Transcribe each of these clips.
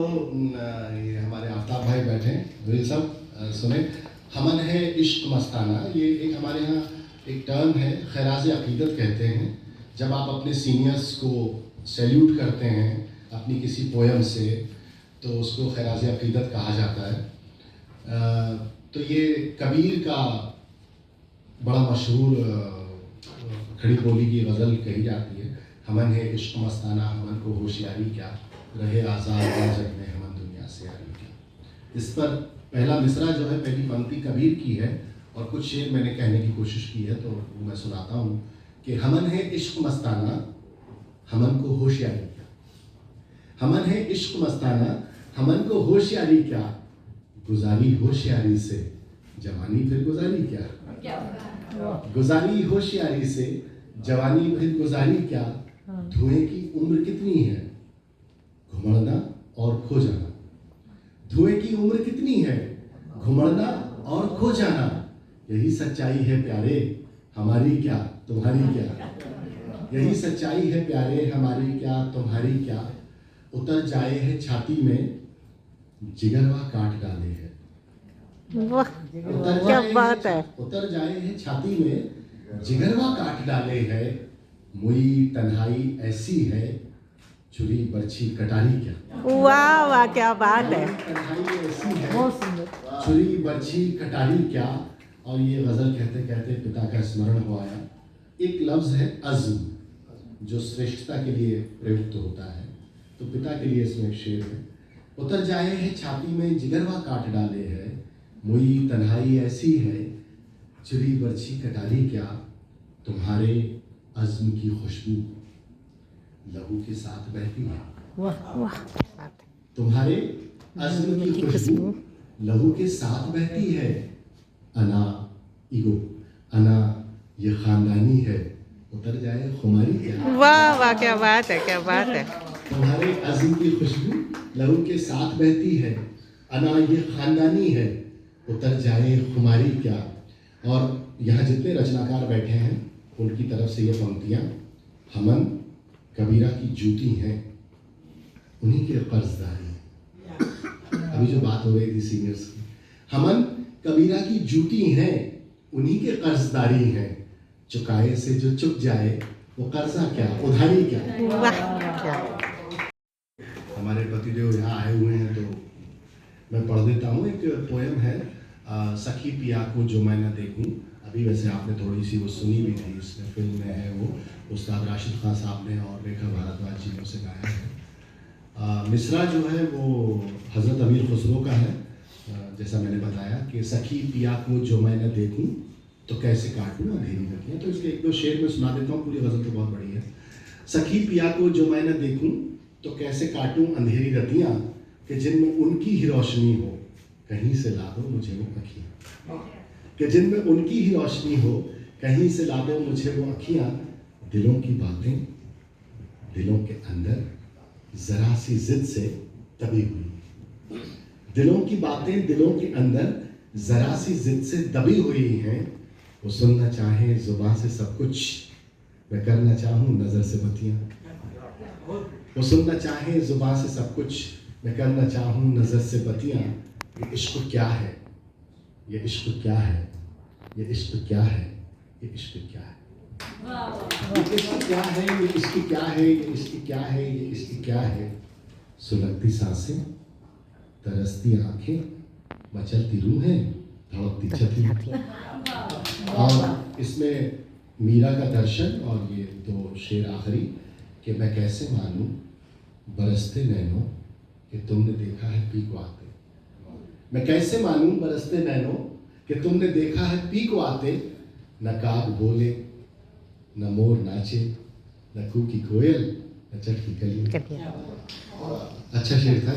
तो ये हमारे आफ्ताब भाई बैठे हैं, तो ये सब सुने। हमन है इश्क मस्ताना, ये एक हमारे यहाँ एक टर्म है, खैराज अकीदत कहते हैं। जब आप अपने सीनियर्स को सैल्यूट करते हैं अपनी किसी पोयम से, तो उसको खैराज अकीदत कहा जाता है। तो ये कबीर का बड़ा मशहूर खड़ी बोली की गज़ल कही जाती है, हमन है इश्क मस्ताना, हमन को होशियारी क्या, रहे आज़ाद जग में हमन दुनिया से यारी क्या। इस पर पहला मिसरा जो है, पहली पंक्ति कबीर की है और कुछ शेर मैंने कहने की कोशिश की है, तो वो मैं सुनाता हूँ कि हमन है इश्क मस्ताना, हमन को होशियारी क्या। हमन है इश्क मस्ताना, हमन को होशियारी क्या, गुजारी होशियारी से जवानी फिर गुजारी क्या। गुजारी होशियारी से जवानी फिर गुजारी क्या, धुएं की उम्र कितनी है, घुमड़ना और खो जाना। धुएं की उम्र कितनी है, घुमड़ना और खो जाना, यही सच्चाई है प्यारे हमारी क्या तुम्हारी क्या। यही सच्चाई है प्यारे हमारी क्या तुम्हारी क्या, उतर जाए है छाती में जिगरवा काट डाले है। वाह क्या बात है। उतर जाए है छाती में जिगरवा काट डाले है, मुई तन्हाई ऐसी है छुरी बर्छी कटारी क्या। वाह वाह क्या बात है, तन्हाई ऐसी है बहुत सुंदर। छुरी बर्छी कटारी क्या। और ये गज़ल कहते कहते पिता का स्मरण हो आया। एक लफ्ज़ है अज़्म, जो श्रेष्ठता के लिए प्रयुक्त होता है, तो पिता के लिए इसमें एक शेर है। उतर जाए है छाती में जिगरवा काट डाले है, मुई तन्हाई ऐसी है छुरी बर्छी कटारी क्या, तुम्हारे अज़्म की खुशबू लहू के साथ बहती है। वाह वाह तुम्हारे अज़्म की खुशबू लहू के साथ बहती है। अना ईगो, अना ये खानदानी है, उतर जाए खुमारी क्या। वाह वाह क्या बात है, क्या बात है। तुम्हारे अज़्म की खुशबू लहू के साथ बहती है, अना ये खानदानी है, उतर जाए खुमारी क्या। और यहाँ जितने रचनाकार बैठे हैं उनकी तरफ से ये पंक्तियाँ, हमन कबीरा की जूती हैं, उन्हीं के कर्जदारी। अभी जो बात हो रही थी सीनियर्स की, हमन कबीरा की जूती हैं, उन्हीं के कर्जदारी हैं, चुकाए से जो चुक जाए वो कर्जा क्या उधारी क्या। वाह क्या। हमारे पतिदेव यहाँ आए हुए हैं, तो मैं पढ़ देता हूँ। एक पोएम है, सखी पिया को जो मैं न देखूं। अभी वैसे आपने थोड़ी सी वो सुनी भी थी, इसमें फिल्म में है, वो उस्ताद राशिद खान साहब ने और रेखा भारद्वाज जी ने उसे गाया है। मिसरा जो है वो हज़रत अमीर खुसरो का है। जैसा मैंने बताया कि सखी पिया को जो मैं न देखूं तो कैसे काटूं अंधेरी रतियाँ, तो इसके एक दो शेर में सुना देता हूँ, पूरी गज़ल तो बहुत बड़ी है। सखी पिया को जो मैं न देखूं तो कैसे काटूं अंधेरी रतियाँ, कि जिनमें उनकी ही रोशनी हो कहीं से ला दो मुझे वो अखियाँ। कि जिनमें उनकी ही रोशनी हो कहीं से ला दो मुझे वो अखियाँ। दिलों की बातें दिलों के अंदर ज़रा सी जिद से दबी हुई। दिलों की बातें दिलों के अंदर ज़रा सी जिद से दबी हुई हैं। वो सुनना चाहे ज़ुबान से सब कुछ, मैं करना चाहूँ नज़र से बतियाँ। वो सुनना चाहे ज़ुबान से सब कुछ, मैं करना चाहूँ नज़र से बतियाँ। ये इश्क क्या है, ये इश्क क्या है, ये इश्क क्या है, ये इश्क क्या है। ये इश्क क्या है, ये इश्क क्या है, ये इश्क क्या है, ये इश्क क्या है। सुलगती सांसें, तरसती आंखें, मचलती रूहें, धड़कती छतियाँ। और इसमें मीरा का दर्शन और ये दो शेर आखिरी, कि मैं कैसे मानूं बरसते नैनों कि तुमने देखा है पी को आते। मैं कैसे मानूं बरसते नैनों कि तुमने देखा है पी को आते। न काग बोले, न मोर नाचे, न कूकी कोयल, न चटकी कली। अच्छा शेर था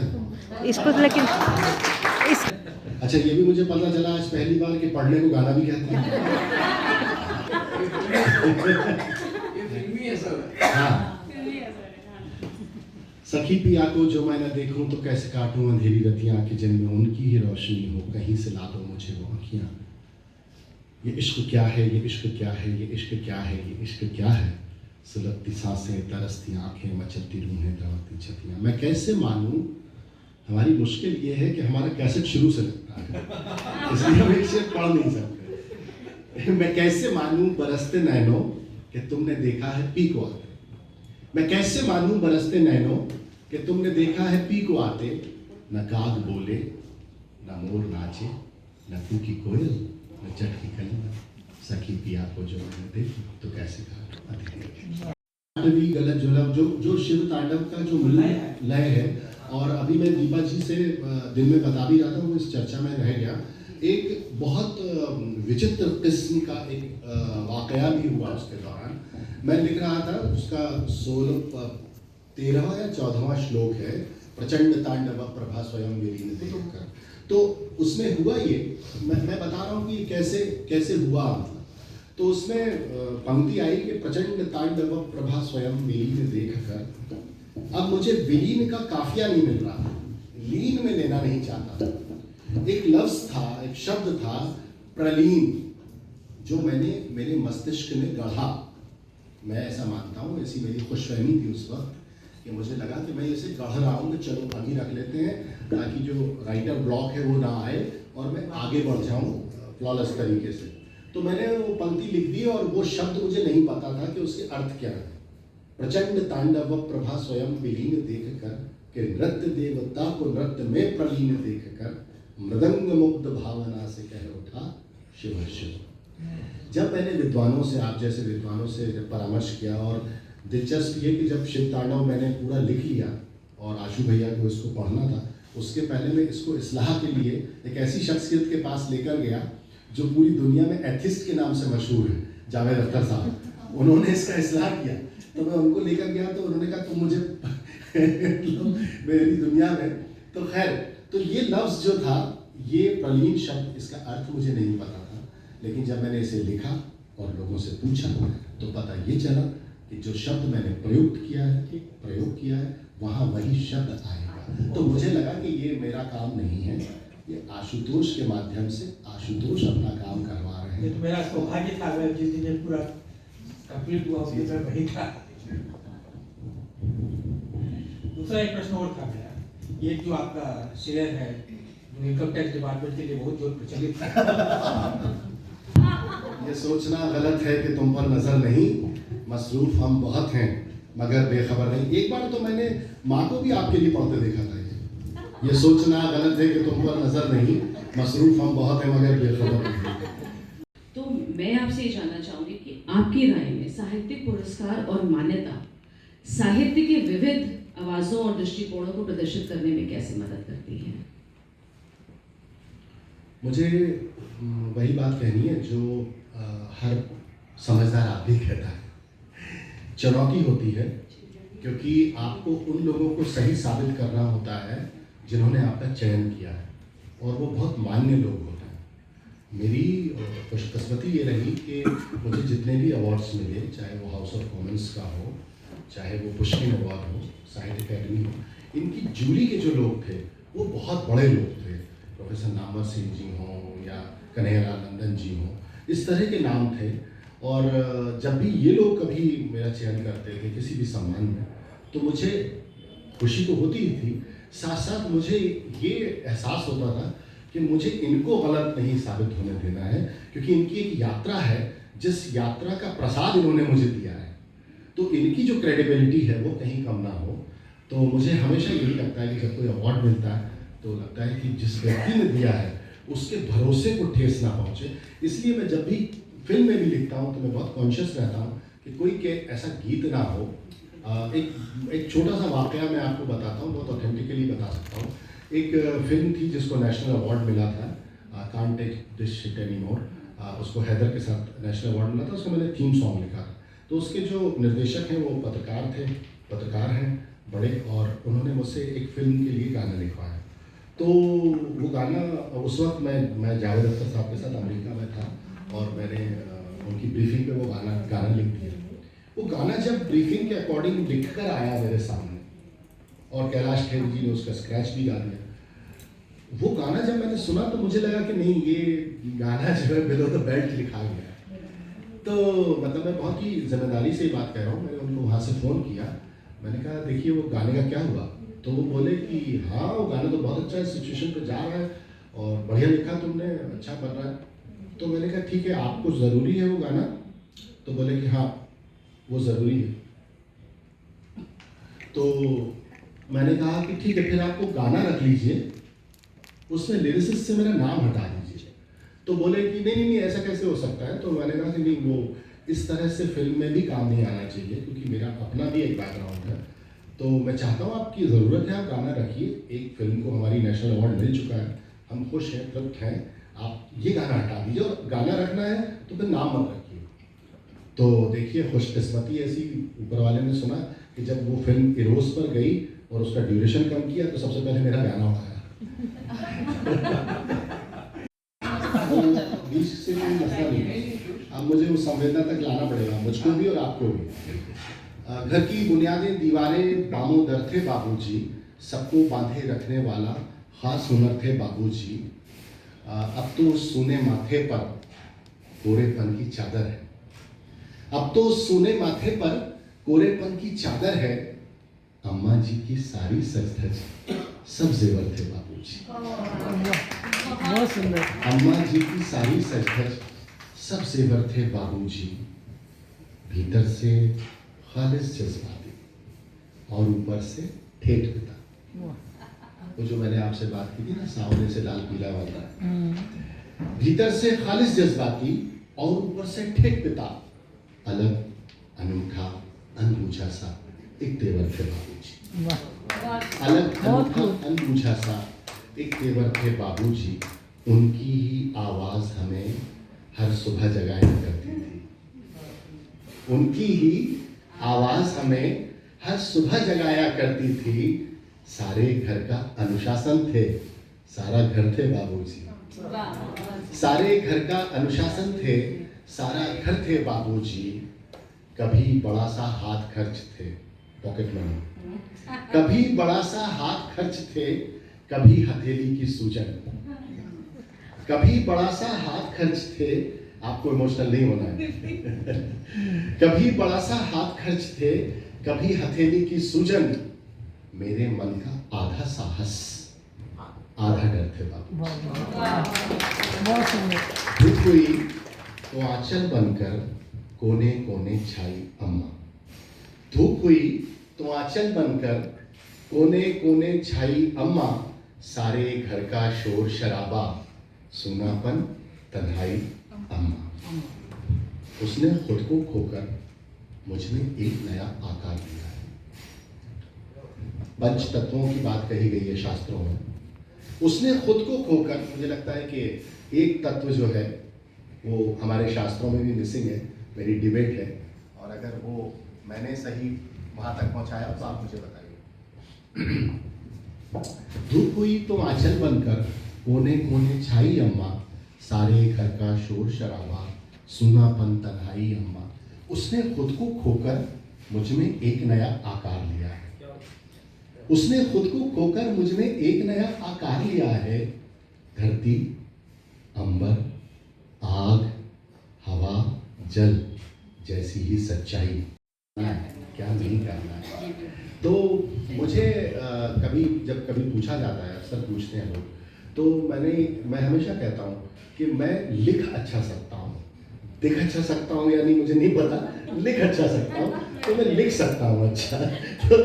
इसको लेकिन इस अच्छा, ये भी मुझे पता चला आज पहली बार कि पढ़ने को गाना भी कहते हैं। हाँ, सखी पिया को जो मैं न देखूं तो कैसे काटूं अंधेरी रतियां, कि जिनमें उनकी ही रोशनी हो कहीं से ला दो मुझे वो अखियां। ये इश्क क्या है, ये इश्क क्या है, ये इश्क क्या है, ये इश्क क्या है। सुलगती सांसें, तरसती आंखें, मचलती रूहें, धड़कती छतियाँ। मैं कैसे मानूं हमारी मुश्किल ये है कि हमारा कैसेट शुरू से लगता है, इसलिए हम एक शेर पढ़ नहीं सकते। मैं कैसे मानूं बरसते नैनों कि तुमने देखा है पी को आते, मैं कैसे मानूं बरसते नैनों कि तुमने देखा है पी को आते। न काग बोले, न मोर नाचे, न कूकी कोयल, न चटकी कली, सखी पिया को जो मैंने देखी तो कैसे कहा। तांडवी गलत जुलम जो शिव तांडव का जो लय है, और अभी मैं दीपा जी से दिन में बता भी रहा था, वो इस चर्चा में रह गया। एक बहुत विचित्र किस्म का एक वाकया भी हुआ उसके दौरान। मैं लिख रहा था, उसका 13वां या 14वां श्लोक है, प्रचंड तांडव प्रभा स्वयं विलीन देखकर। तो उसमें हुआ ये, मैं बता रहा हूँ कि कैसे हुआ। तो उसमें पंक्ति आई कि प्रचंड तांडव प्रभा स्वयं विलीन देखकर। अब मुझे विलीन का काफिया नहीं मिल रहा, लीन में लेना नहीं चाहता था। एक लफ्ज था, एक शब्द था प्रलीन, जो मैंने मेरे मस्तिष्क में गढ़ा। मैं ऐसा मानता हूँ, ऐसी मेरी खुशफहमी थी उस वक्त कि मुझे लगा कि मैं इसे गढ़ रहा हूँ, कि चलो अभी रख लेते हैं ताकि जो राइटर ब्लॉक है वो ना आए और मैं आगे बढ़ जाऊँ फ्लॉलेस तरीके से। तो मैंने वो पंक्ति लिख दी, और वो शब्द मुझे नहीं पता था कि उसके अर्थ क्या है। प्रचंड तांडव प्रभा स्वयं विलीन देख कर, कि नृत्य देवता को नृत्य में प्रलीन देख कर, मृदंग मुग्ध भावना से कह उठा शिव शिव। जब मैंने विद्वानों से, आप जैसे विद्वानों से जब परामर्श किया, और दिलचस्प ये कि जब शिव तांडव मैंने पूरा लिख लिया और आशु भैया को इसको पढ़ना था, उसके पहले मैं इसको इस्लाह के लिए एक ऐसी शख्सियत के पास लेकर गया जो पूरी दुनिया में एथिस्ट के नाम से मशहूर है, जावेद अख्तर साहब। उन्होंने इसका इस्लाह किया, तो मैं उनको लेकर गया, तो उन्होंने कहा तुम मुझे मेरी दुनिया में। तो खैर, तो ये लफ्ज़ जो था, ये प्रलीन शब्द, इसका अर्थ मुझे नहीं पता था, लेकिन जब मैंने इसे लिखा और लोगों से पूछा तो पता ये चला कि जो शब्द मैंने प्रयोग किया है वहाँ वही शब्द आएगा। तो मुझे लगा कि ये मेरा काम नहीं है, ये आशुतोष के माध्यम से आशुतोष अपना काम करवा रहे हैं। तो मेरा सौभाग्य था, मैं जिस दिन पूरा कंप्लीट हुआ उसके मैं वही था। दूसरा एक प्रश्न और था मेरा, ये जो आपका शेयर है जो इनकम टैक्स डिपार्टमेंट के लिए बहुत जोर प्रचलित है। ये सोचना गलत है कि तुम पर नजर नहीं, मसरूफ हम बहुत हैं मगर बेखबर नहीं। एक बार तो मैंने माँ को भी आपके लिए पढ़ते देखा था। ये सोचना गलत है कि तुम पर नजर नहीं, मसरूफ हम बहुत हैं मगर बेखबर नहीं। तो मैं आपसे ये जानना चाहूंगी कि आपकी राय में साहित्यिक पुरस्कार और मान्यता साहित्य के विविध आवाजों और दृष्टिकोणों को प्रदर्शित करने में कैसे मदद करती है? मुझे वही बात कहनी है जो हर समझदार आदमी कहता है, चुनौती होती है, क्योंकि आपको उन लोगों को सही साबित करना होता है जिन्होंने आपका चयन किया है, और वो बहुत मान्य लोग होते हैं। मेरी खुशकिस्मती ये रही कि मुझे जितने भी अवार्ड्स मिले, चाहे वो हाउस ऑफ कॉमन्स का हो, चाहे वो पुष्किन अवार्ड हो, साहित्य अकेडमी हो, इनकी जूरी के जो लोग थे वो बहुत बड़े लोग थे। प्रोफेसर नामवर सिंह जी हों या कन्हैयालाल नंदन जी हों, इस तरह के नाम थे। और जब भी ये लोग कभी मेरा चयन करते थे किसी भी सम्मान में, तो मुझे खुशी तो होती ही थी, साथ साथ मुझे ये एहसास होता था कि मुझे इनको गलत नहीं साबित होने देना है, क्योंकि इनकी एक यात्रा है, जिस यात्रा का प्रसाद इन्होंने मुझे दिया है, तो इनकी जो क्रेडिबिलिटी है वो कहीं कम ना हो। तो मुझे हमेशा यही लगता है कि जब कोई अवार्ड मिलता है तो लगता है कि जिस व्यक्ति ने दिया है उसके भरोसे को ठेस ना पहुँचे। इसलिए मैं जब भी फिल्म में भी लिखता हूँ तो मैं बहुत कॉन्शियस रहता हूँ कि कोई के ऐसा गीत ना हो। एक छोटा सा वाकया मैं आपको बताता हूँ, बहुत ऑथेंटिकली बता सकता हूँ। एक फिल्म थी जिसको नेशनल अवार्ड मिला था, can't take this shit anymore, उसको हैदर के साथ नेशनल अवार्ड मिला था। उसको मैंने थीम सॉन्ग लिखा था। तो उसके जो निर्देशक हैं वो पत्रकार हैं बड़े, और उन्होंने मुझसे एक फिल्म के लिए गाना लिखवाया। तो वो गाना, उस वक्त मैं जावेद अख्तर साहब के साथ अमेरिका में था, और मैंने उनकी ब्रीफिंग पे वो गाना लिख दिया। वो गाना जब ब्रीफिंग के अकॉर्डिंग लिख कर आया मेरे सामने, और कैलाश खेर जी ने उसका स्क्रैच भी गा दिया, वो गाना जब मैंने सुना तो मुझे लगा कि नहीं, ये गाना जो है बिलो द बेल्ट लिखा गया है। तो मतलब मैं बहुत ही जिम्मेदारी से बात कह रहा हूँ। मैंने उनको वहाँ से फ़ोन किया, मैंने कहा देखिए वो गाने का क्या हुआ, तो वो बोले कि हाँ वो गाना तो बहुत अच्छा है, सिचुएशन पे जा रहा है और बढ़िया लिखा तुमने, अच्छा बन रहा है। तो मैंने कहा ठीक है, आपको ज़रूरी है वो गाना? तो बोले कि हाँ वो ज़रूरी है। तो मैंने कहा कि ठीक है, फिर आप वो गाना रख लीजिए, उसमें लिरिसिस्ट से मेरा नाम हटा दीजिए। तो बोले कि नहीं नहीं नहीं, ऐसा कैसे हो सकता है? तो मैंने कहा कि नहीं, वो इस तरह से फिल्म में भी काम नहीं आना चाहिए, क्योंकि मेरा अपना भी एक बैकग्राउंड है। तो मैं चाहता हूँ, आपकी ज़रूरत है, आप गाना रखिए। एक फिल्म को हमारी नेशनल अवार्ड मिल चुका है, हम खुश हैं, तृप्त हैं, आप ये गाना हटा दीजिए, और गाना रखना है तो फिर नाम मत रखिए। तो देखिए, खुशकिस्मती ऐसी ऊपर वाले ने सुना कि जब वो फिल्म इरोस पर गई और उसका ड्यूरेशन कम किया, तो सबसे पहले मेरा गाना उठाया। वो बीच से कोई मसला नहीं है, अब मुझे उस संवेदना तक लाना पड़ेगा, मुझको भी और आपको भी। घर की बुनियादें दीवारें दामोदर थे बाबूजी, सबको बांधे रखने वाला खास हुनर थे बाबूजी। अब तो सूने माथे पर कोरेपन की चादर है, अब तो सूने माथे पर कोरेपन की चादर है। अम्मा जी की सारी सज धज सब जेवर थे बाबूजी। बहुत सुंदर। अम्मा जी की सारी सज धज सब जेवर थे बाबूजी। भीतर से खालिस जज्बाती और ऊपर से ठेठ पिता। वो जो मैंने आपसे बात की थी ना, सावने से लाल पीला वाला। भीतर से खालिस जज्बाती और ऊपर से ठेठ पिता। अलग, अनूठा, अनबूझा सा एक तेवर थे बाबूजी। अलग, अनूठा, अनबूझा सा एक तेवर थे बाबूजी। उनकी ही आवाज हमें हर सुबह जगाया करती थी। उनकी ही आवाज हमें हर सुबह जगाया करती थी। सारे घर का अनुशासन थे, सारा घर थे बाबूजी। सारे घर का अनुशासन थे, सारा घर थे बाबूजी। कभी बड़ा सा हाथ खर्च थे, पॉकेट मनी। कभी बड़ा सा हाथ खर्च थे, कभी हथेली की सूजन। कभी बड़ा सा हाथ खर्च थे, आपको इमोशनल नहीं होना है। कभी बड़ा सा हाथ खर्च थे, कभी हथेली की सूजन। मेरे मन का आधा साहस, आधा डर थे बाबू। बहुत सुंदर। धूप हुई तो आंचल बनकर कोने कोने छाई अम्मा। धूप हुई तो आंचल बनकर कोने कोने छाई अम्मा। सारे घर का शोर शराबा, सूनापन, तन्हाई अम्मा। उसने खुद को खोकर मुझ में एक नया आकार दिया है। पंच तत्वों की बात कही गई है शास्त्रों में। उसने खुद को खोकर, मुझे लगता है कि एक तत्व जो है वो हमारे शास्त्रों में भी मिसिंग है, मेरी डिबेट है, और अगर वो मैंने सही वहां तक पहुंचाया तो आप मुझे बताइए। धूप हुई तो आंचल बनकर कोने कोने छाई अम्मा। सारे घर का शोर शराबा, सूनापन, तन्हाई अम्मा। उसने खुद को खोकर मुझ में एक नया आकार लिया है। उसने खुद को खोकर मुझ में एक नया आकार लिया है। धरती, अंबर, आग, हवा, जल जैसी ही सच्चाई क्या नहीं करना है। तो मुझे जब कभी पूछा जाता है, अक्सर पूछते हैं लोग, तो मैं हमेशा कहता हूँ कि मैं लिख अच्छा सकता हूँ, दिख अच्छा सकता हूँ या नहीं मुझे नहीं पता, लिख अच्छा सकता हूँ, तो मैं लिख सकता हूँ अच्छा। तो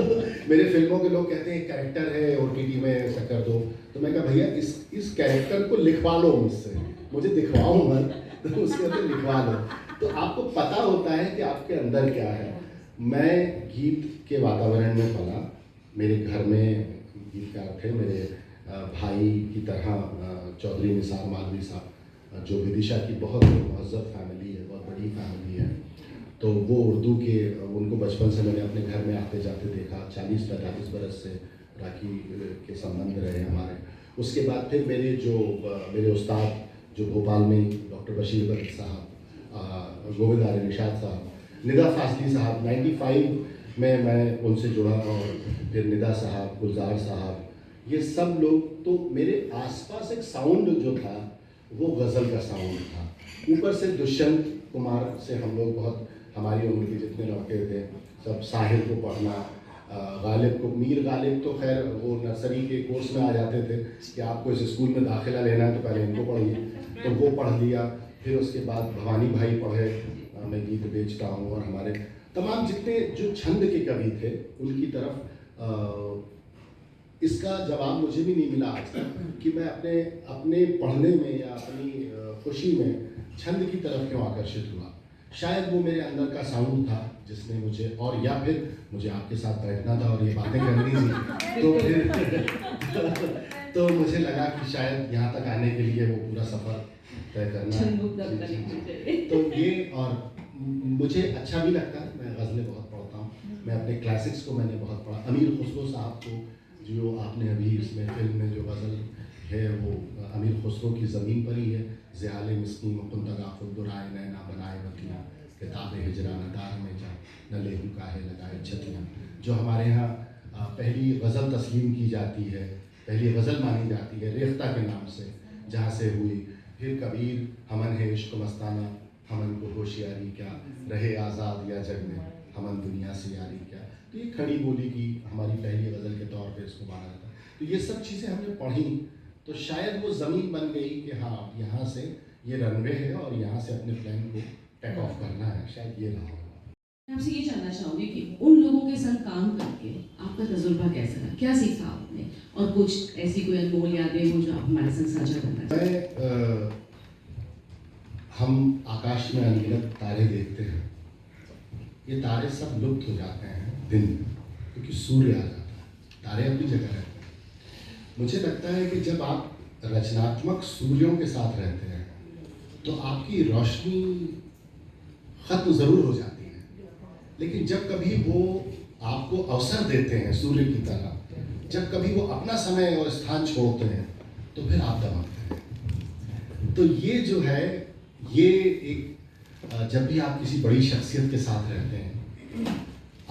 मेरे फिल्मों के लोग कहते हैं कैरेक्टर है OTT में ऐसा कर दो, तो मैं कहा भैया इस कैरेक्टर को लिखवा लो मुझसे, मुझे दिखवाओ मत, तो उसके अंदर लिखवा लो, तो आपको पता होता है कि आपके अंदर क्या है। मैं गीत के वातावरण में पला, मेरे घर में गीतकार थे, मेरे भाई की तरह चौधरी निसार मालवी साहब, जो विदिशा की बहुत महज़्ज़ब फैमिली है, बहुत बड़ी फैमिली है, तो वो उर्दू के, उनको बचपन से मैंने अपने घर में आते जाते देखा। 40-45 बरस से राखी के संबंध रहे हमारे। उसके बाद फिर मेरे उस्ताद जो भोपाल में डॉक्टर बशीर बद्र साहब, गोविंद आर्य निषाद साहब, निदा फाजली साहब, 95 में मैं उनसे जुड़ा, और फिर निदा साहब, गुलजार साहब, ये सब लोग। तो मेरे आसपास एक साउंड जो था वो गज़ल का साउंड था। ऊपर से दुष्यंत कुमार से हम लोग बहुत, हमारी उम्र के जितने लड़के थे सब साहिर को पढ़ना, गालिब को, मीर गालिब तो खैर वो नर्सरी के कोर्स में आ जाते थे कि आपको इस स्कूल में दाखिला लेना है तो पहले इनको पढ़िए, तो वो पढ़ लिया। फिर उसके बाद भवानी भाई पढ़े, मैं गीत बेचता हूँ, और हमारे तमाम जितने जो छंद के कवि थे उनकी तरफ इसका जवाब मुझे भी नहीं मिला आज तक कि मैं अपने पढ़ने में या अपनी खुशी में छंद की तरफ क्यों आकर्षित हुआ। शायद वो मेरे अंदर का साउंड था जिसने मुझे, और या फिर मुझे आपके साथ बैठना था और ये बातें करनी थी, तो फिर तो मुझे लगा कि शायद यहाँ तक आने के लिए वो पूरा सफ़र तय करना है। तो ये, और मुझे अच्छा भी लगता है, मैं गज़लें बहुत पढ़ता हूँ, मैं अपने क्लासिक्स को मैंने बहुत पढ़ा। अमीर खुसरो साहब को, जो आपने अभी इसमें फिल्म में जो गज़ल है वो अमीर खुसरो की ज़मीन पर ही है। ज़ियाले मिस्कीन मुकुंदगा खुद दुराए नैना बनाए बतियाँ, किताब हिजरा नदार में जा न लेहू काहे लगाए छतियाँ, जो हमारे यहाँ पहली गज़ल तस्लीम की जाती है, पहली गज़ल मानी जाती है रेख्ता के नाम से, जहाँ से हुई। फिर कबीर हमन है इश्क मस्ताना, हमन को होशियारी क्या, रहे आज़ाद या जग में हमन दुनिया से यारी क्या। तो ये खड़ी बोली की हमारी पहली गज़ल के तौर पे इसको माना जाता है। तो ये सब चीज़ें हमने पढ़ी, तो शायद वो ज़मीन बन गई कि हाँ यहाँ से ये रनवे है और यहाँ से अपने प्लान को टेक ऑफ करना है, शायद ये रहा होगा। मैं आपसे ये जानना चाहूँगी कि उन लोगों के संग काम करके आपका तजुर्बा कैसा रहा, क्या सीखा आपने, और कुछ ऐसी कोई अनमोल यादें हो जो आप हमारे संग साझा करना चाहें? हम आकाश में अनगिनत तारे देखते हैं, ये तारे सब लुप्त हो जाते हैं दिन में, क्योंकि सूर्य आ जाता है, तारे अपनी जगह रहते हैं। मुझे लगता है कि जब आप रचनात्मक सूर्यों के साथ रहते हैं तो आपकी रोशनी खत्म ज़रूर हो जाती है, लेकिन जब कभी वो आपको अवसर देते हैं सूर्य की तरह, जब कभी वो अपना समय और स्थान छोड़ते हैं तो फिर आप दमकते हैं। तो ये जो है, ये एक जब भी आप किसी बड़ी शख्सियत के साथ रहते हैं,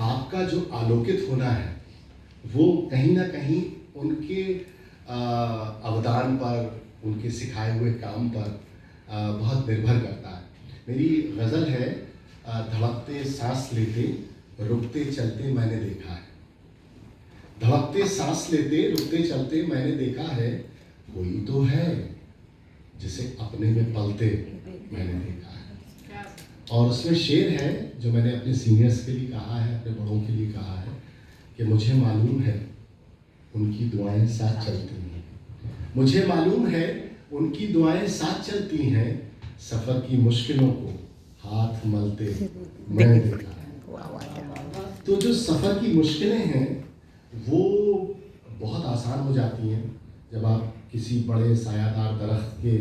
आपका जो आलोकित होना है वो कहीं ना कहीं उनके अवदान पर, उनके सिखाए हुए काम पर बहुत निर्भर करता है। मेरी गज़ल है, धड़कते सांस लेते रुकते चलते मैंने देखा है, धड़कते सांस लेते रुकते चलते मैंने देखा है, कोई तो है जिसे अपने में पलते मैंने देखा है। और उसमें शेर है जो मैंने अपने सीनियर्स के लिए कहा है, अपने बड़ों के लिए कहा है कि मुझे मालूम है उनकी दुआएं साथ चलती हैं, मुझे मालूम है उनकी दुआएं साथ चलती हैं, सफ़र की मुश्किलों को हाथ मलते मैंने देखा है। तो जो सफ़र की मुश्किलें हैं वो बहुत आसान हो जाती हैं जब आप किसी बड़े सायादार दरख्त के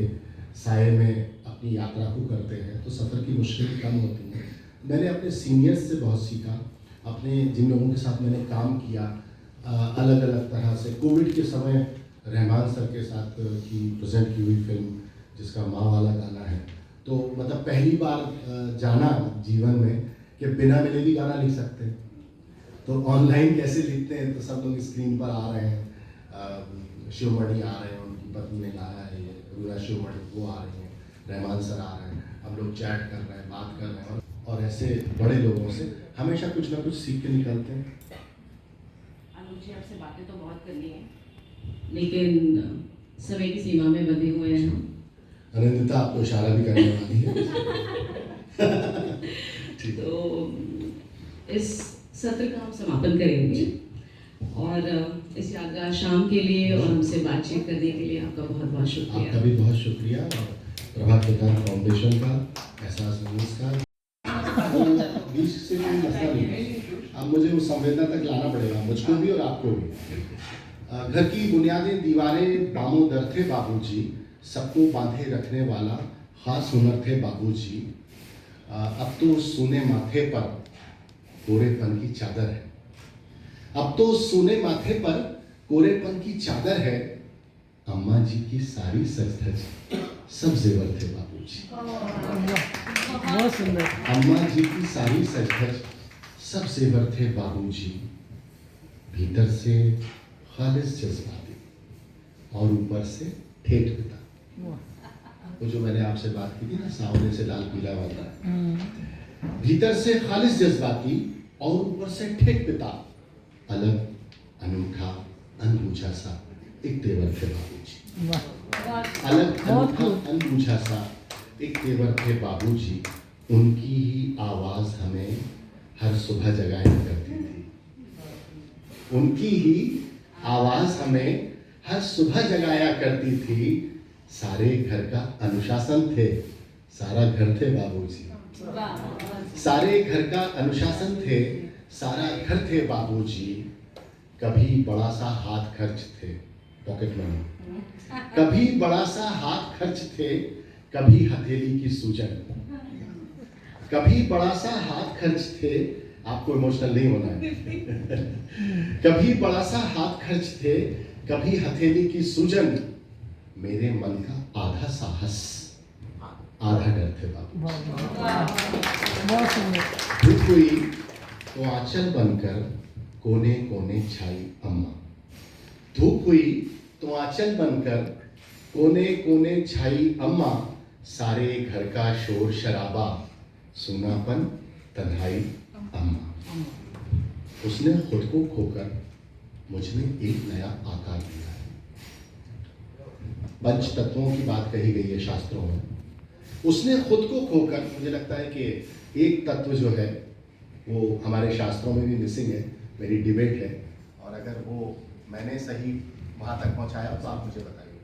साए में अपनी यात्रा को करते हैं, तो सफ़र की मुश्किलें कम होती हैं। मैंने अपने सीनियर्स से बहुत सीखा, अपने जिन लोगों के साथ मैंने काम किया अलग अलग तरह से। कोविड के समय रहमान सर के साथ की प्रेजेंट की हुई फिल्म जिसका माँ वाला गाना है, तो मतलब पहली बार जाना जीवन में कि बिना मिले भी गाना लिख सकते हैं, तो ऑनलाइन कैसे लिखते हैं, तो सब लोग स्क्रीन पर आ रहे हैं, शिवमणि आ रहे हैं, उनकी पत्नी ने गाया है ये रूरा शिवमणि, वो आ रही हैं, रहमान सर आ रहे हैं, हम लोग चैट कर रहे हैं, बात कर रहे हैं, और ऐसे बड़े लोगों से हमेशा कुछ ना कुछ सीख के निकलते हैं। अनुज जी, आपसे बातें तो बहुत करनी है, लेकिन समय की सीमा में बंधे हुए हैं हम। अनंदिता आपको इशारा भी करने वाली है। ठीक है। तो इस सत्र का हम समापन करेंगे, और इस यादगार शाम के लिए और हमसे बातचीत करने के लिए आपका बहुत बहुत शुक्रिया। आपका भी बहुत शुक्रिया, और प्रभात प्रकाश फाउंडेशन का, एहसास न्यूज़ का। बीच से कोई मसला नहीं है, अब मुझे उस संवेदना तक लाना पड़ेगा, मुझको भी और आपको भी। घर की बुनियादें दीवारें बामों दर थे बाबूजी, सबको बांधे रखने वाला खास हुनर थे बाबूजी। अब तो सूने माथे पर कोरेपन की चादर है, अब तो सूने माथे पर कोरेपन की चादर है, अम्मा जी की सारी सज धज सब जेवर थे बाबूजी। बहुत सुंदर। अम्मा जी की सारी सज धज सब जेवर थे बाबूजी, भीतर से खालिस जज्बाती और ऊपर से ठेठ पिता। वो जो मैंने आपसे बात की थी ना, सावने से लाल पीला वाला, भीतर से खालिस जज्बाती और ऊपर से ठेठ पिता, अलग, अनूठा, अनबूझा सा एक तेवर थे बाबूजी। वाह अलग, बहुत अनूठा, खूब। अनबूझा सा एक तेवर थे बाबूजी। उनकी ही आवाज़ हमें हर सुबह जगाया करती थी। उनकी ही आवाज़ हमें हर सुबह जगाया करती थी। सारे घर का अनुशासन थे, सारा घर थे बाबूजी। सारे घर का अनुशासन थे, सारा घर थे बाबूजी। कभी बड़ा सा हाथ खर्च थे, पॉकेट मनी। कभी बड़ा सा हाथ खर्च थे, कभी हथेली की सूजन। कभी बड़ा सा हाथ खर्च थे, आपको इमोशनल नहीं होना है। कभी बड़ा सा हाथ खर्च थे, कभी हथेली की सूजन। मेरे मन का आधा साहस, आधा डर थे बाबू। बहुत सुंदर। धूप हुई तो आंचल बनकर कोने कोने छाई अम्मा। धूप हुई तो आंचल बनकर कोने कोने छाई अम्मा। सारे घर का शोर शराबा, सूनापन, तन्हाई अम्मा। उसने खुद को खोकर मुझ में एक नया आकार दिया है। पंच तत्वों की बात कही गई है शास्त्रों में। उसने खुद को खोकर, मुझे लगता है कि एक तत्व जो है वो हमारे शास्त्रों में भी मिसिंग है, मेरी डिबेट है, और अगर वो मैंने सही वहाँ तक पहुँचाया तो आप मुझे बताइए।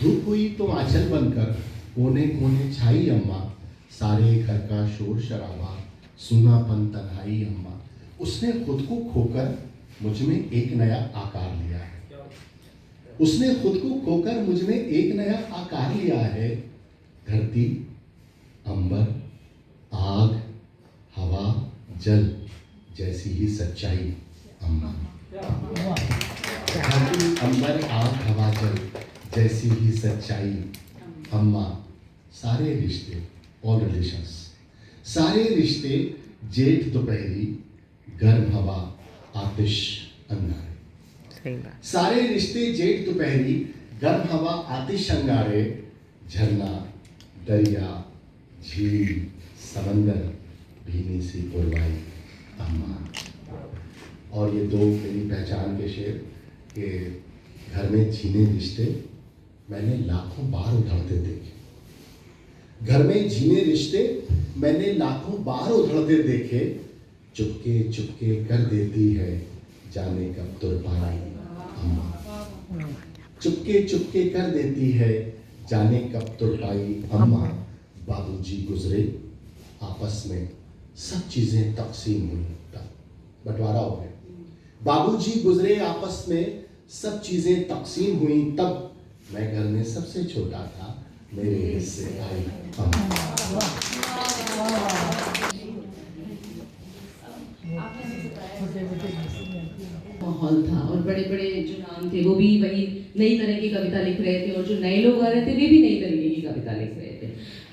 धूप हुई तो आंचल बनकर कोने कोने छाई अम्मा। सारे घर का शोर शराबा, सूनापन, तन्हाई अम्मा। उसने खुद को खोकर मुझ में एक नया आकार लिया है। उसने खुद को खोकर मुझ में एक नया आकार लिया है। धरती, अंबर, आग, हवा, जल जैसी ही सच्चाई अम्मा। धरती, अंबर, आग, हवा, जल जैसी ही सच्चाई अम्मा। सारे रिश्ते, ऑल रिलेशंस, सारे रिश्ते जेठ दोपहरी, गर्म हवा, आतिश, अंगारे। सही बात। सारे रिश्ते जेठ दोपहरी, गर्म हवा, आतिश, अंगारे। झरना, दरिया, झील, समंदर, भीनी सी पुरवाई अम्मा। और ये दो मेरी पहचान के शेर कि घर में जीने रिश्ते मैंने लाखों बार उधड़ते देखे। घर में जीने रिश्ते मैंने लाखों बार उधड़ते देखे। चुपके चुपके कर देती है जाने कब तुरपाई अम्मा। चुपके चुपके कर देती है जाने कब तुरपाई अम्मा। बाबूजी गुजरे, आपस में सब चीजें तकसीम हुई, तब बंटवारा हो गया। बाबूजी गुजरे, आपस में सब चीजें तकसीम हुई, तब मैं घर में सबसे छोटा था, मेरे हिस्से आई अम्मा। माहौल था और बड़े बड़े जो नाम थे वो भी वही नई तरह की कविता लिख रहे थे, और जो नए लोग आ रहे थे वे भी नई तरीके की कविता लिख रहे थे।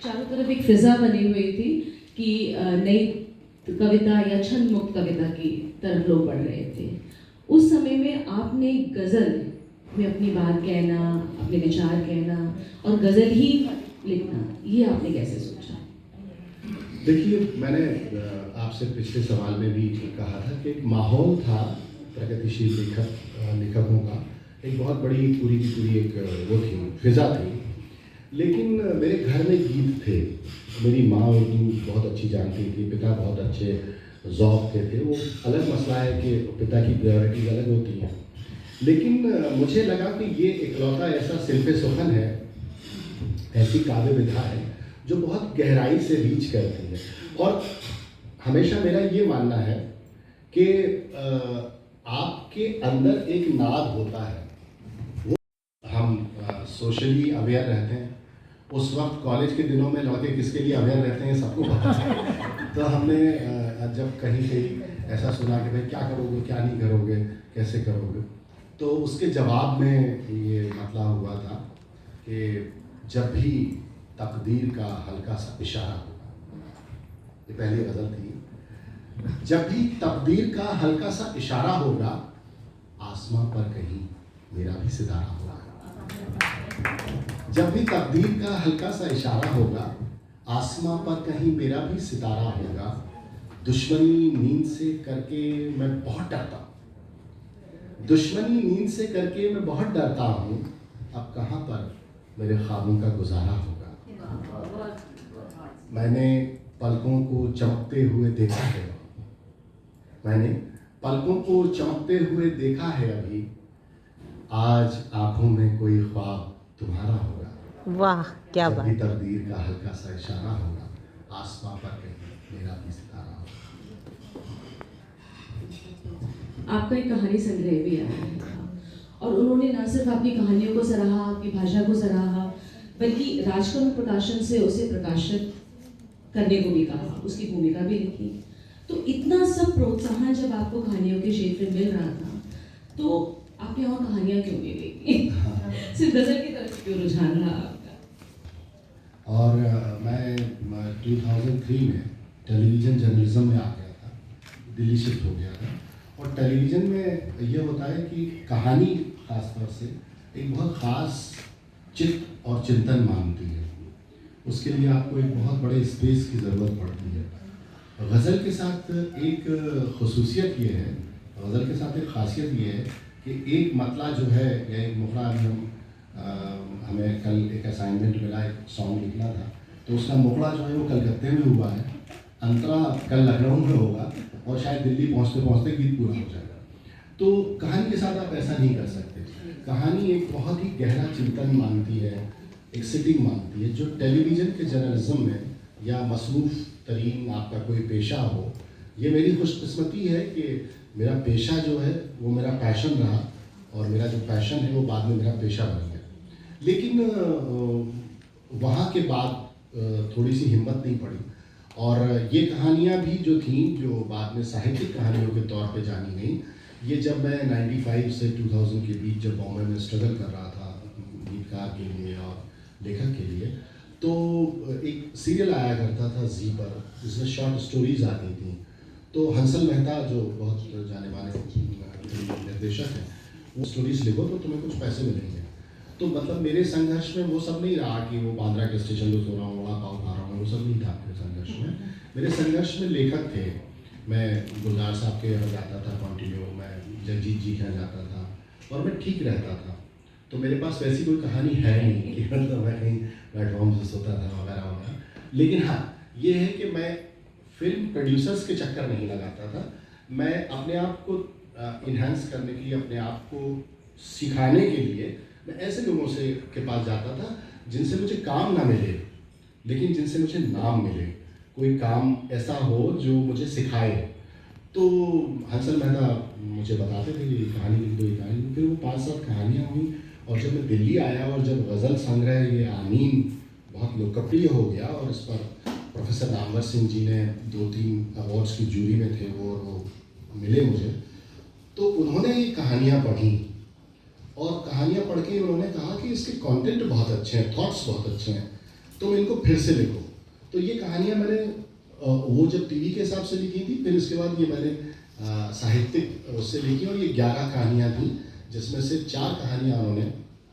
चारों तरफ एक फिजा बनी हुई थी कि नई कविता या छंद मुक्त कविता की तरफ लोग बढ़ रहे थे। उस समय में आपने गज़ल में अपनी बात कहना, अपने विचार कहना और गज़ल ही लिखना, ये आपने कैसे सोचा? देखिए, मैंने आपसे पिछले सवाल में भी कहा था कि एक माहौल था प्रगतिशील लेखकों का, एक बहुत बड़ी पूरी की पूरी एक वो थी, फिजा थी। लेकिन मेरे घर में गीत थे। मेरी माँ उर्दू बहुत अच्छी जानती थी, पिता बहुत अच्छे ज़ौक़ के थे। वो अलग मसला है कि पिता की प्रायोरिटीज़ अलग होती हैं, लेकिन मुझे लगा कि ये इकलौता ऐसा शिल्प सुखन है, ऐसी काव्य विधा है जो बहुत गहराई से रीच करती है। और हमेशा मेरा ये मानना है कि आपके अंदर एक नाद होता है। वो हम सोशली अवेयर रहते हैं। उस वक्त कॉलेज के दिनों में लौटे किसके लिए अवेयर रहते हैं सबको पता है। तो हमने जब कहीं कहीं ऐसा सुना कि भाई क्या करोगे, क्या नहीं करोगे, कैसे करोगे, तो उसके जवाब में ये मतलब हुआ था कि जब भी तकदीर का हल्का सा इशारा होगा, ये पहली गज़ल थी। जब भी तकदीर का हल्का सा इशारा होगा, आसमां पर कहीं मेरा भी सितारा होगा। जब भी तकदीर का हल्का सा इशारा होगा, आसमां पर कहीं मेरा भी सितारा होगा। दुश्मनी नींद से करके मैं बहुत डरता हूँ, दुश्मनी नींद से करके मैं बहुत डरता हूँ, अब कहाँ पर मेरे ख्वाबों का गुजारा होगा। मैंने पलकों को चमकते हुए देखा है, मैंने पलकों को चमकते हुए देखा है अभी, आज आंखों में कोई ख्वाब तुम्हारा होगा। वाह क्या जब बात। भी तकदीर का हल्का सा इशारा होगा, आसमां पर कहीं मेरा भी सितारा होगा। आपका एक कहानी संग्रह भी आया था और उन्होंने न सिर्फ आपकी कहानियों को सराहा, आपकी भाषा को सराहा, बल्कि राजकमल प्रकाशन से उसे प्रकाशित करने को भी कहा, उसकी भूमिका भी लिखी। तो इतना सब प्रोत्साहन जब आपको कहानियों के क्षेत्र में मिल रहा था, तो आपने और कहानियां क्यों नहीं लिखी? सिर्फ गजल की तरफ क्यों रुझान रहा आपका? और मैं 2003 में टेलीविज़न जर्नलिज्म में आ गया था, दिल्ली शिफ्ट हो गया था। और टेलीविज़न में ये होता है कि कहानी ख़ास तौर से एक बहुत ख़ास चित्त और चिंतन मांगती है, उसके लिए आपको एक बहुत बड़े स्पेस की ज़रूरत पड़ती है। गज़ल के साथ एक खसूसियत ये है, गज़ल के साथ एक ख़ासियत ये है कि एक मतला जो है या एक मुखड़ा, हमें कल एक असाइनमेंट मिला, एक सॉन्ग लिखना था, तो उसका मुखड़ा जो है वो कलकत्ते में हुआ है, अंतरा कल लखनऊ में होगा और शायद दिल्ली पहुंचते पहुंचते गीत पूरा हो जाएगा। तो कहानी के साथ आप ऐसा नहीं कर सकते। कहानी एक बहुत ही गहरा चिंतन मांगती है, एक सिटिंग मांगती है, जो टेलीविज़न के जर्नलिज्म में या मसरूफ़ तरीन आपका कोई पेशा हो। ये मेरी खुशकिस्मती है कि मेरा पेशा जो है वो मेरा पैशन रहा और मेरा जो पैशन है वो बाद में मेरा पेशा बन गया। लेकिन वहाँ के बाद थोड़ी सी हिम्मत नहीं पड़ी और ये कहानियाँ भी जो थीं, जो बाद में साहित्यिक कहानियों के तौर पे जानी गई, ये जब मैं 95 से 2000 के बीच जब बॉम्बे में स्ट्रगल कर रहा था गीतकार के लिए और लेखक के लिए, तो एक सीरियल आया करता था जी पर, जिसमें शॉर्ट स्टोरीज आती थी। तो हंसल मेहता जो बहुत जाने माने निर्देशक हैं, वो स्टोरीज लिखो तो तुम्हें कुछ पैसे मिलेंगे। तो मतलब मेरे संघर्ष में वो सब नहीं रहा कि वो बांद्रा के स्टेशन पे सो रहा हूँ, वड़ा पाव खा रहा हूँ, वो सब नहीं था मेरे संघर्ष में। मेरे संघर्ष में लेखक थे। मैं गुलजार साहब के यहाँ जाता था कंटिन्यू, मैं जगजीत जी के यहाँ जाता था और मैं ठीक रहता था। तो मेरे पास वैसी कोई कहानी है नहीं कि मतलब मैं कहीं प्लेटफॉर्म से सोता था वगैरह वगैरह। लेकिन हाँ, ये है कि मैं फिल्म प्रोड्यूसर्स के चक्कर नहीं लगाता था। मैं अपने आप को इन्हांस करने के लिए, अपने आप को सिखाने के लिए मैं ऐसे लोगों से के पास जाता था जिनसे मुझे काम ना मिले, लेकिन जिनसे मुझे नाम मिले। कोई काम ऐसा हो जो मुझे सिखाए। तो हंसल मेहता मुझे बताते थे कि कहानी लिख दो, ये कहानी। फिर वो 5-7 कहानियाँ हुई और जब मैं दिल्ली आया और जब गज़ल संग्रह ये आमीन बहुत लोकप्रिय हो गया और इस पर प्रोफेसर नामवर सिंह जी ने 2-3 अवार्ड्स की जूरी में थे वो मिले मुझे। तो उन्होंने ये कहानियाँ पढ़ी और कहानियाँ पढ़ के उन्होंने कहा कि इसके कंटेंट बहुत अच्छे हैं, थॉट्स बहुत अच्छे हैं, तुम इनको फिर से लिखो। तो ये कहानियाँ मैंने वो जब टीवी के हिसाब से लिखी थी, फिर इसके बाद ये मैंने साहित्यिक उससे लिखी और ये 11 कहानियाँ थी, जिसमें से 4 कहानियाँ उन्होंने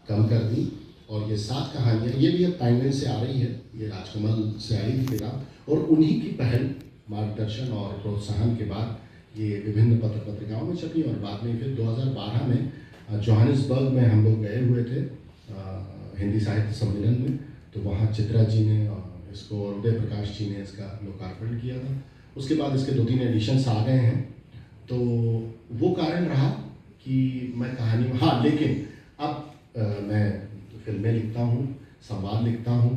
कम कर दी और ये 7 कहानियाँ, ये भी अब टाइमलाइन से आ रही है, ये राजकमल से आई थी किताब और उन्हीं की पहल, मार्गदर्शन और प्रोत्साहन के बाद ये विभिन्न पत्र पत्रिकाओं में छपी और बाद में फिर 2012 में जोहानिसबर्ग में हम लोग गए हुए थे हिंदी साहित्य सम्मेलन में। तो वहाँ चित्रा जी ने इसको और उदय प्रकाश जी ने इसका लोकार्पण किया था। उसके बाद इसके 2-3 एडिशंस आ गए हैं। तो वो कारण रहा कि मैं कहानी, हाँ लेकिन अब मैं फिल्में लिखता हूँ, संवाद लिखता हूँ,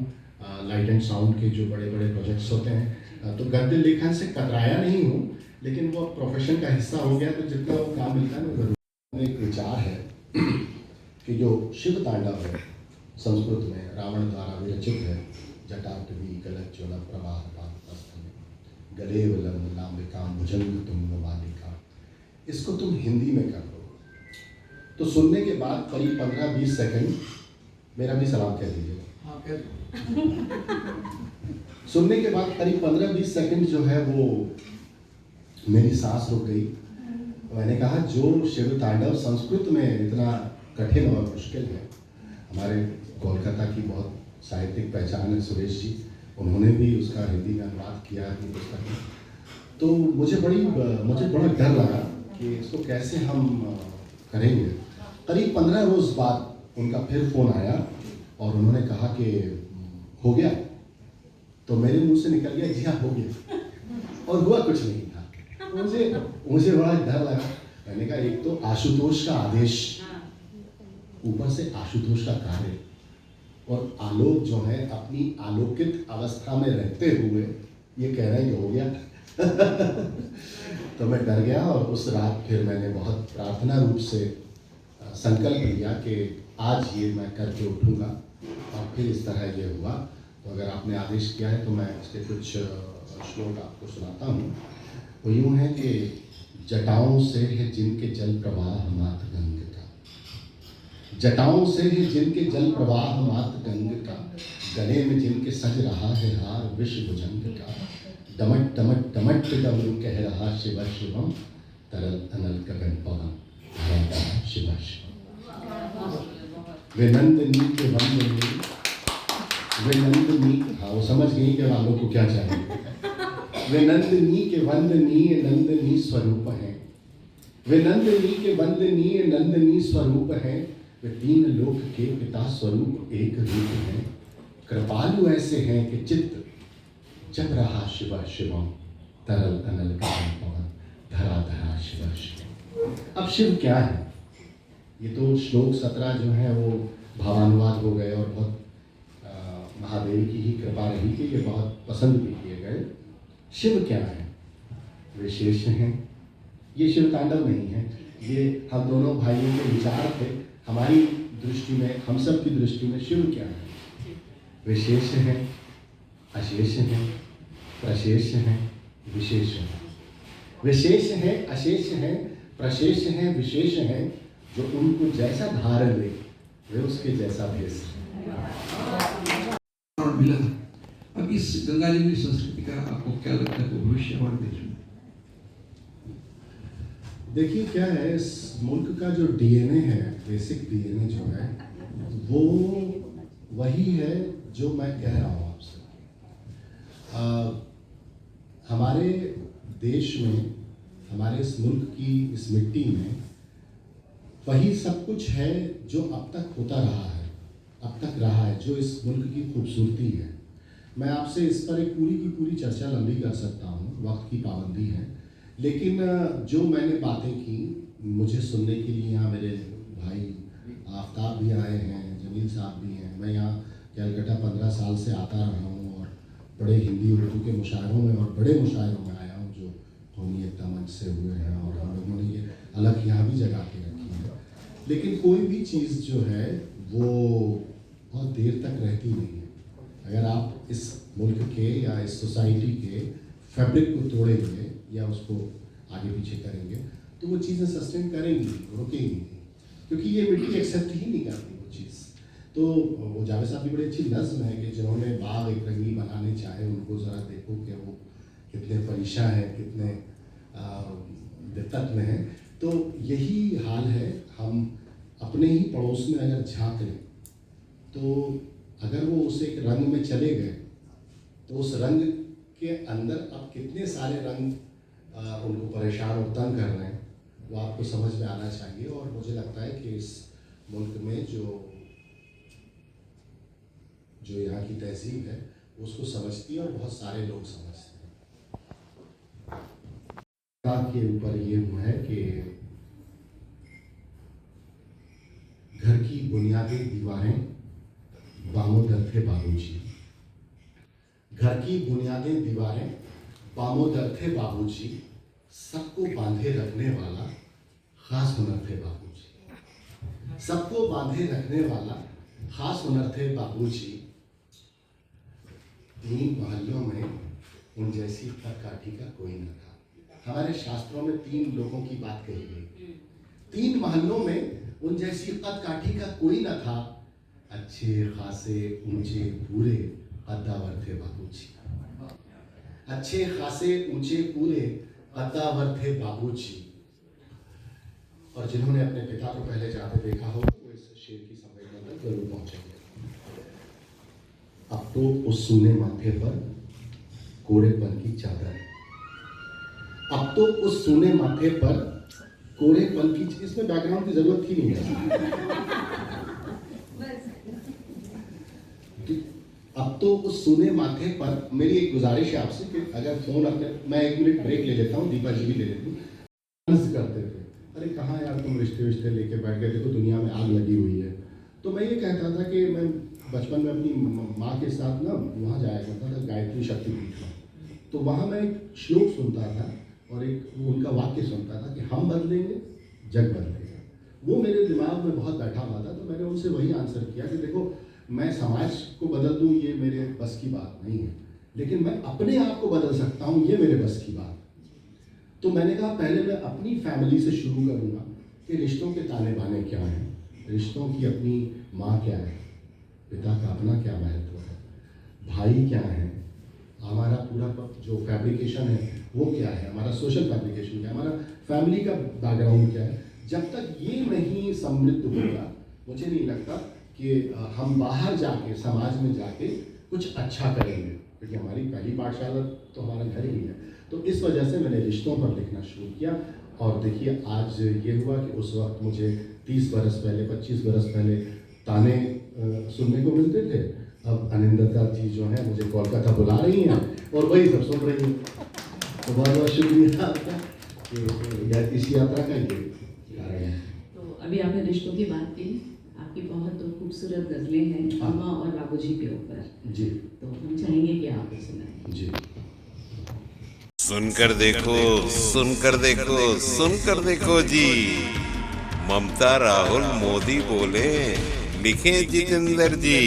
लाइट एंड साउंड के जो बड़े बड़े प्रोजेक्ट्स होते हैं। तो गद्य लेखन से कतराया नहीं हूँ, लेकिन वो प्रोफेशन का हिस्सा हो गया, तो जितना वो काम मिलता है ना ज़रूर। एक विचार है कि जो शिव तांडव है संस्कृत में रावण द्वारा विरचित है, जटाटवी गलज्ज्वल प्रवाह गले वलम लांबिका भुजंग तुंग वालिका, इसको तुम हिंदी में कर दो तो सुनने के बाद करीब 15-20 सेकंड, मेरा भी सलाम कह दीजिएगा। हाँ फिर सुनने के बाद करीब 15-20 सेकंड जो है वो मेरी सांस रुक गई। मैंने कहा जो शिव तांडव संस्कृत में इतना कठिन और मुश्किल है, हमारे कोलकाता की बहुत साहित्यिक पहचान है सुरेश जी, उन्होंने भी उसका हिंदी में अनुवाद किया अपनी पुस्तक में। तो मुझे बड़ा डर लगा कि इसको कैसे हम करेंगे। करीब 15 रोज़ बाद उनका फिर फ़ोन आया और उन्होंने कहा कि हो गया। तो मेरे मुंह से निकल गया जी हाँ हो गया, और हुआ कुछ नहीं था। मुझे बड़ा डर लगा। मैंने कहा एक तो आशुतोष का आदेश, ऊपर से आशुतोष का कार्य, और आलोक जो है अपनी आलोकित अवस्था में रहते हुए ये कह रहे हैं कि हो गया। तो मैं डर गया और उस रात फिर मैंने बहुत प्रार्थना रूप से संकल्प लिया कि आज ये मैं करके उठूँगा, और फिर इस तरह ये हुआ। तो अगर आपने आदेश किया है तो मैं इसके कुछ श्लोक आपको सुनाता हूँ। वो यूँ है कि जटाओं से है जिनके जल प्रवाह मात गंग का, जटाओं से है जिनके जल प्रवाह मात गंग का, गले में जिनके सज रहा है हार विश्व भुजंग का, डमट डमट डमट डमरू कह रहा शिव शिवम, तरल अनल गगन पवन धरा शिव शिवम। वे नंदनी के वंदनी, वे नंदनी, हाँ वो समझ गई कि वालों को क्या चाहिए। वे नंदनी के वंदनीय नंदनी स्वरूप हैं, वे नंदनी के वंदनीय नंदनी स्वरूप हैं, वे तीन लोक के पिता स्वरूप एक रूप हैं। कृपालु ऐसे हैं कि चित्त जब रहा शिव शिवम, तरल अनल गगन पवन धरा धरा शिव शिवम। अब शिव क्या है? ये तो श्लोक 17 जो है वो भावानुवाद हो गए और बहुत महादेव की ही कृपा रही कि ये बहुत पसंद भी किए गए। शिव क्या है? वे शेष हैं। ये शिव तांडव नहीं है, ये हम दोनों भाइयों के विचार थे। हमारी दृष्टि में, हम सब की दृष्टि में शिव क्या है? वे शेष हैं, अशेष हैं, प्रशेष हैं, विशेष हैं। वे शेष हैं, अशेष हैं, प्रशेष हैं, विशेष हैं। जो उनको जैसा धार ले वे उसके जैसा भेष है। और मिला। अब इस गंगा जमुनी संस्कृति का आपको क्या लगता है भविष्य हमारे देश में? देखिए क्या है, इस मुल्क का जो डीएनए है, बेसिक डीएनए जो है वो वही है जो मैं कह रहा हूँ आपसे। हमारे देश में, हमारे इस मुल्क की इस मिट्टी में वही सब कुछ है जो अब तक होता रहा है, अब तक रहा है, जो इस मुल्क की खूबसूरती है। मैं आपसे इस पर एक पूरी की पूरी चर्चा लंबी कर सकता हूँ, वक्त की पाबंदी है। लेकिन जो मैंने बातें की, मुझे सुनने के लिए यहाँ मेरे भाई आफ्ताब भी आए हैं, जमील साहब भी हैं। मैं यहाँ कलकत्ता 15 साल से आता रहा हूँ और बड़े हिंदी उर्दू के मुशायरों में और बड़े मुशायरों में आया हूँ जो कौमी एकता मंच से हुए हैं, और हम लोगों ने ये अलग यहाँ भी जगह के रखी है। लेकिन कोई भी चीज़ जो है वो बहुत देर तक रहती नहीं है। अगर आप इस मुल्क के या इस सोसाइटी के फैब्रिक को तोड़ेंगे या उसको आगे पीछे करेंगे तो वो चीज़ें सस्टेन करेंगी, रुकेंगी नहीं, क्योंकि ये मिट्टी एक्सेप्ट ही नहीं करती वो चीज़। तो वो जावेद साहब की बड़ी अच्छी नज़्म है कि जिन्होंने बाग एक रंगी बनाने चाहे उनको ज़रा देखो कि वो कितने परेशान हैं, कितने दिक्कत में हैं। तो यही हाल है। हम अपने ही पड़ोस में अगर झाँक लें तो अगर वो उस एक रंग में चले गए तो उस रंग के अंदर अब कितने सारे रंग उनको परेशान और तंग कर रहे हैं वो आपको समझ में आना चाहिए। और मुझे लगता है कि इस मुल्क में जो यहाँ की तहजीब है उसको समझती है और बहुत सारे लोग समझते हैं। के ऊपर ये हुआ है कि घर की बुनियादी दीवारें बामोदर थे बाबूजी, घर की बुनियादी दीवारें बामोदर थे बाबूजी, सबको बांधे रखने वाला खास हुनर थे बाबूजी, सबको बांधे रखने वाला खास हुनर थे बाबूजी। 3 महल्लों में उन जैसी काठी का कोई न था। हमारे शास्त्रों में 3 लोगों की बात कही गई। 3 महल्लों में उन जैसी कद काठी का कोई न था। अच्छे खासे ऊंचे पूरे कद्दावर थे बाबूजी, अच्छे खासे ऊंचे पूरे कद्दावर थे बाबूजी। और जिन्होंने अपने पिता को पहले जाते देखा हो वो इस शेर की संवेदना तक जरूर पहुंचेंगे। अब तो उस सूने माथे पर कोड़ेपन की चादर, अब तो उस सूने माथे पर कोरेपन की, इसमें बैकग्राउंड की जरूरत थी नहीं है। अब तो उस सूने माथे पर मेरी एक गुजारिश है आपसे कि अगर फोन अपने, मैं 1 मिनट ब्रेक ले लेता हूँ, दीपा जी भी ले लेती हूँ। करते थे, अरे कहाँ यार तुम रिश्ते विश्ते लेके बैठ गए, देखो दुनिया में आग लगी हुई है। तो मैं ये कहता था कि मैं बचपन में अपनी माँ के साथ ना वहाँ जाया करता था, गायत्री शक्तिपीठ में। तो वहाँ मैं एक श्लोक सुनता था और एक उनका वाक्य सुनता था कि हम बदलेंगे जग बदलेगा। वो मेरे दिमाग में बहुत बैठा हुआ था। तो मैंने उनसे वही आंसर किया कि देखो, मैं समाज को बदल दूँ ये मेरे बस की बात नहीं है, लेकिन मैं अपने आप को बदल सकता हूँ, ये मेरे बस की बात है। तो मैंने कहा पहले मैं अपनी फैमिली से शुरू करूँगा कि रिश्तों के ताने बाने क्या हैं, रिश्तों की अपनी माँ क्या है, पिता का अपना क्या महत्व है, भाई क्या है, हमारा पूरा जो फैब्रिकेशन है वो क्या है, हमारा सोशल फैब्रिकेशन क्या है, हमारा फैमिली का बैकग्राउंड क्या है। जब तक ये नहीं समृद्ध होगा, मुझे नहीं लगता कि हम बाहर जाके समाज में जाके कुछ अच्छा करेंगे, क्योंकि हमारी पहली पाठशाला तो हमारा घर ही है। तो इस वजह से मैंने रिश्तों पर लिखना शुरू किया। और देखिए आज ये हुआ कि उस वक्त मुझे 30 बरस पहले, 25 बरस पहले ताने सुनने को मिलते थे। अब अनिंदिता जी जो है मुझे कोलकाता बुला रही हैं और वही सब सुन रही हैं। तो बहुत बहुत शुक्रिया आपका कि इस यात्रा का ये कारण है। तो अभी आपने रिश्तों की बात की, आपकी बहुत खूबसूरत गजलें हैं अम्मा और बाबूजी के ऊपर जी, तो हम चाहेंगे कि आप सुनाएं। जी। सुनकर देखो, सुनकर देखो, सुनकर देखो जी। ममता राहुल मोदी बोले, लिखे जितेंद्र जी।